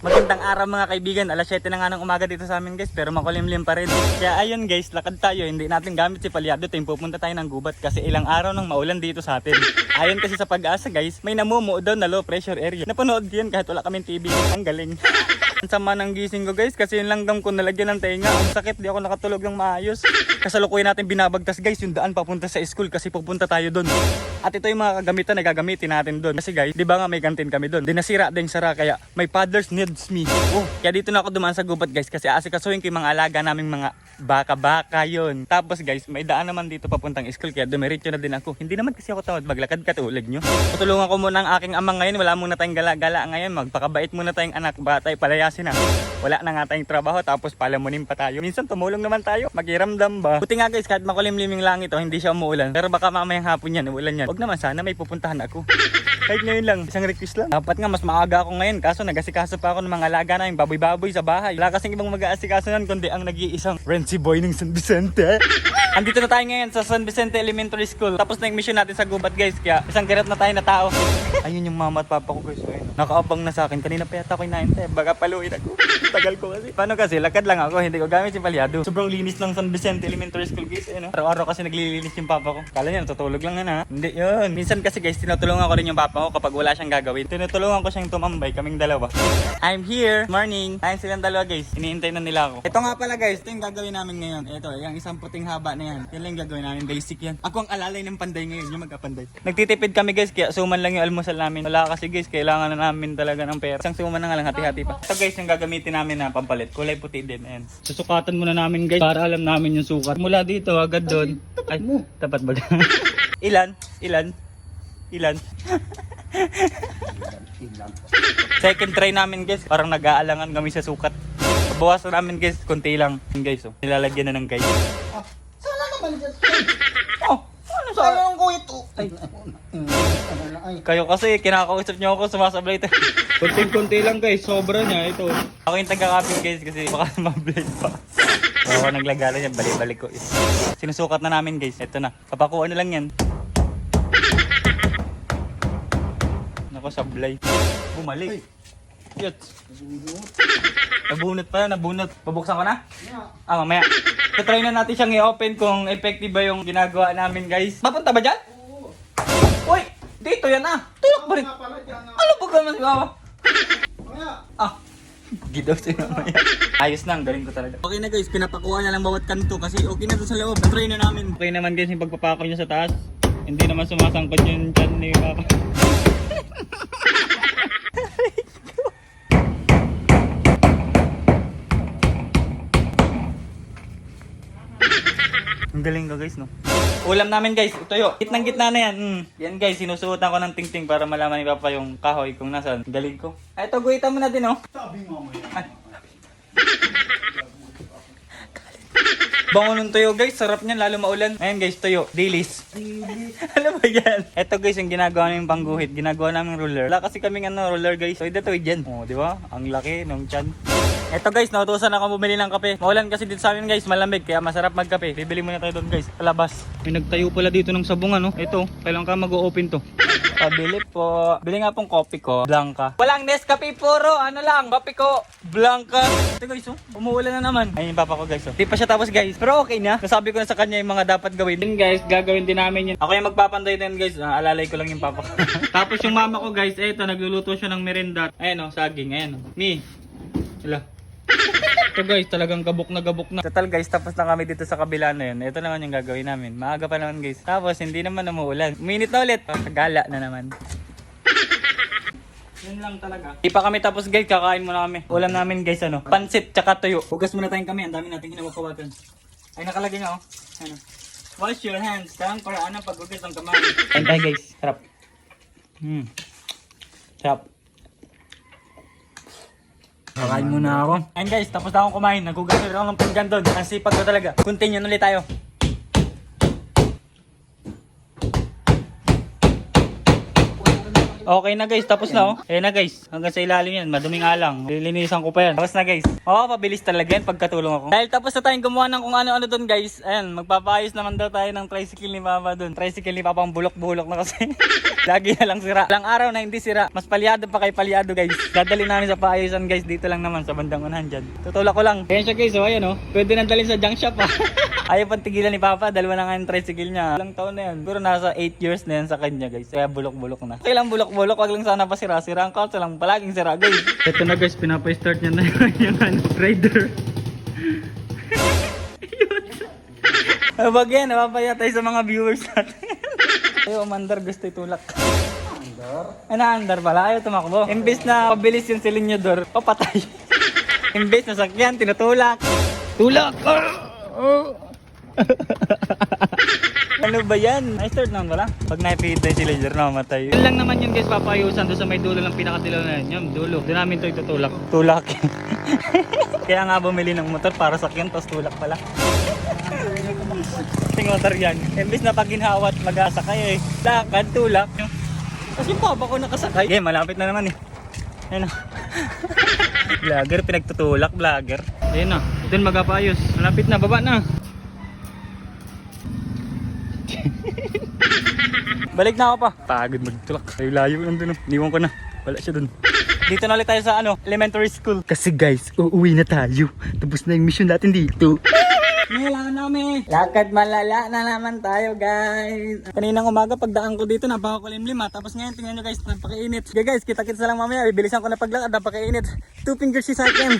Magandang araw mga kaibigan, alas 7 na nga ng umaga dito sa amin guys, pero makulimlim pa rin. Kaya ayun guys, lakad tayo, hindi natin gamit si palyado, pupunta tayo ng gubat kasi ilang araw nang maulan dito sa atin. Ayon kasi sa Pag-asa guys, may namumuo daw na low pressure area. Napanood yan kahit wala kaming TV, ang galing. Ang sama ng gising ko guys, kasi yung langgam ko nalagyan ng tenga, ang sakit, di ako nakatulog ng maayos. Kasalukuyan natin binabagtas guys, yung daan papunta sa school kasi pupunta tayo doon. At ito yung mga kagamitan na gagamitin natin doon. Kasi guys, di ba nga may kantin kami doon? Di nasira din sara, kaya may paddlers needs me. Oh, kaya dito na ako dumaan sa gubat guys, kasi asikasuhin ko yung mga alaga naming mga baka-baka yon. Tapos guys, may daan naman dito papuntang school, kaya dumiretso na din ako. Hindi naman kasi ako tawad maglakad katulad nyo. Tutulungan ko muna ang aking amang ngayon, wala muna tayong gala-gala ngayon. Magpakabait muna tayong anak, baka tayo palayasin na. Wala na nga tayong trabaho, tapos palamunin pa tayo. Minsan tumulong naman tayo, magiramdam ba? Buti nga guys, kahit makulimlim yung langit, oh, hindi siya umuulan. Pero baka mamayang hapon yan, uulan yan. Huwag naman, sana may pupuntahan ako. Kahit ngayon lang, isang request lang. Dapat nga mas maaga ako ngayon, kaso nag-asikaso pa ako ng mga alaga namin, baboy-baboy sa bahay. Wala kasing ibang mag-aasikaso nan, kundi ang nag-iisang Renzi Boy ng San Vicente. Andito na tayo ngayon sa San Vicente Elementary School. Tapos na yung mission natin sa gubat guys, kaya isang kirat na tayo na tao. Ayun yung mama at papa ko guys. Ayun. Nakaabang na sa akin, kanina pa yata ko inaantay. Baga paluin ako. Tagal ko kasi. Paano kasi, lakad lang ako, hindi ko gamit yung palyado. Sobrang linis ng San Vicente Elementary School guys. Ayun, araw-araw kasi naglilinis yung papa ko. Kala niya natutulog lang yan ha. Hindi yun. Minsan kasi guys, tinutulungan ko rin yung papa ko kapag wala siyang gagawin. Tinutulungan ko siyang tumambay, kaming dalawa. I'm here. Morning. Ayun silang dalawa guys. Iniintay na nila ako. Ito nga pala guys, ito yung gagawin namin ngayon. Ito, yung isang puting haba na yan. Yan lang yung gagawin namin. Basic yan. Ako ang alalay ng panday ngayon, yung magkapanday. Nagtitipid kami guys, kaya suman lang yung almusal namin. Wala kasi guys, kailangan na namin talaga ng pera. Isang suman na nga lang, hati-hati pa. Ito guys, yung gagamitin namin na pampalit. Kulay puti din. Ayan. Susukatan muna namin guys, para alam namin yung sukat. Mula dito, agad doon. Ay, tapat ba? Ilan? Second try namin guys, parang nag-aalangan kami sa sukat. Bawasan namin guys, konti lang. Guys, oh, nilalagyan na ng guys. Sana naman dyan. Oh, ano sa Sana yung kuwit. Ay. Kayo kasi, kinakausap nyo ako, sumasablay tayo. Kunti-kunti lang guys, sobra niya ito. Ako yung taga-copy guys kasi baka mablade pa. So, ako naglagala niya, balik-balik ko. Sinusukat na namin guys, ito na. Papakuha na lang yan. Nako, sablay. Bumalik. Yut. Nabunot pa, nabunot. Pabuksan ko na? Ah, mamaya. Try na natin siyang i-open kung effective ba yung ginagawa namin guys. Mapunta ba dyan? Oo. Uy, dito yan ah. Tulak ba rin? Ano ba ka mas gawa? Ah, gidaw sa'yo mamaya. Ayos na, ang galing ko talaga. Okay na guys, pinapakuha na lang bawat kanto kasi okay na doon sa loob. Try na namin. Okay naman guys yung pagpapako niya sa taas. Hindi naman sumasangkot yung chan ni Papa. Ang galing ka guys, no? Ulam namin guys, tuyo. Gitnang-gitna na yan. Yan guys, sinusuotan ko ng ting-ting para malaman ni Papa yung kahoy kung nasaan. Galing ko. Ay, ito, guhitan mo na din, oh. Sabi mo mo yan. Bango ng tuyo guys, sarap niyan lalo maulan. Ayan guys, tuyo, dilis. Ano ba yan? Ito guys, yung ginagawa namin pangguhit, ginagawa namin roller. Wala kasi kaming roller guys. So, ito yan. Oh, di ba? Ang laki ng tiyan. Ito guys, nautusan ako bumili ng kape. Maulan kasi dito sa amin guys, malamig kaya masarap magkape. Bibili muna tayo doon guys, palabas. May nagtayo pala dito ng sabungan, no? Ito, kailan ka mag-o-open to? Pabili po. Bili nga pong kopi ko, Blanca. Walang Nescafe, puro ano lang, kopi ko, Blanca. Ito guys, oh, umuulan na naman. Ayun yung papa ko guys, oh. Di pa siya tapos guys, pero okay na. Nasabi ko na sa kanya yung mga dapat gawin. Din guys, gagawin din namin yun. Ako yung magpapanday din guys, alalay ko lang yung papa ko. Tapos yung mama ko guys, eto, nagluluto siya ng merenda. Ayan oh, saging, ayan oh. Mi. Hala. Ito guys, talagang gabok na. Total guys, tapos na kami dito sa kabila na yun. Ito naman yung gagawin namin. Maaga pa naman guys. Tapos hindi naman umuulan. Uminit na ulit. Gala na naman. Yun lang talaga. Di pa kami tapos guys, kakain muna kami. Ulam namin guys, ano? Pansit tsaka tuyo. Hugas muna tayong kami. Ang dami natin hinawag-hawagan. Ay, nakalagay nga oh. Ano? Wash your hands. Kang paraan ng paghugas ng kamay. Kain tayo guys. Sarap. Sarap. Kakain muna ako. Ayun guys, tapos na akong kumain. Nagugas na ako ng pinggan doon. Ang sipag ko talaga. Continue ulit tayo. Okay na guys, tapos na oh. Ayan na guys, hanggang sa ilalim yan, maduming alang. Lilinisan ko pa yan. Tapos na guys. Oo, pabilis talaga yan pagkatulong ako. Dahil tapos na tayong gumawa ng kung ano-ano doon guys. Ayan, magpapaayos naman daw tayo ng tricycle ni Papa doon. Tricycle ni Papa ang bulok-bulok na kasi. Lagi na lang sira. Ilang araw na hindi sira. Mas palyado pa kay palyado guys. Dadali namin sa paayusan guys. Dito lang naman sa bandang unahan dyan. Tutulak ko lang. Ayan siya guys, oh ayan oh. Pwede nang dalhin sa junk shop ah. Ayaw pang tigilan ni Papa. Dalawa na nga yung tricycle niya. Ilang taon na yan. Pero nasa 8 years na yan sa kanya guys. Kaya bulok-bulok na. Okay lang bulok-bulok. Wag lang sana pa sira-sira. Ang kaso lang palaging sira guys. Ito na guys, pinapa-start niya na yung rider. Wag yan, napapaya tayo sa mga viewers natin. Ayaw, umandar, gusto itulak. Ano, andar pala, ayaw tumakbo. Imbes na pabilis yung silinyador, papatay. Imbes na sakyan, tinutulak. Tulak! Ano ba yan? Na-start naman wala. Pag na-feed tayo sila dyan, namatay. Yun lang naman yun guys, papayusan doon sa may dulo ng pinakadilaw na yun. Yung dulo. Doon namin ito itutulak. Tulak. Kaya nga bumili ng motor para sakyan, tapos tulak pala. Ting motor yan. Imbis na pag ginhawat, mag-asakay eh. Lakad, tulak. Tapos yung papa ko nakasakay. Eh, malapit na naman eh. Ayun na. Vlogger, pinagtutulak, vlogger. Ayun na. Doon mag-apayos. Malapit na, baba na. Balik na ako pa. Pagod magtulak. Ay, layo nandun. Iniwan ko na. Wala siya dun. Dito na ulit tayo sa elementary school. Kasi guys, uuwi na tayo. Tapos na yung mission natin dito. Kailangan namin. Lakad malala na naman tayo guys. Kaninang umaga pagdaan ko dito napakakulimlim ha. Tapos ngayon tingnan nyo guys, napakainit. Sige guys, kita-kits na lang mamaya. Bibilisan ko na paglakad, napakainit. 2 fingers si sa akin.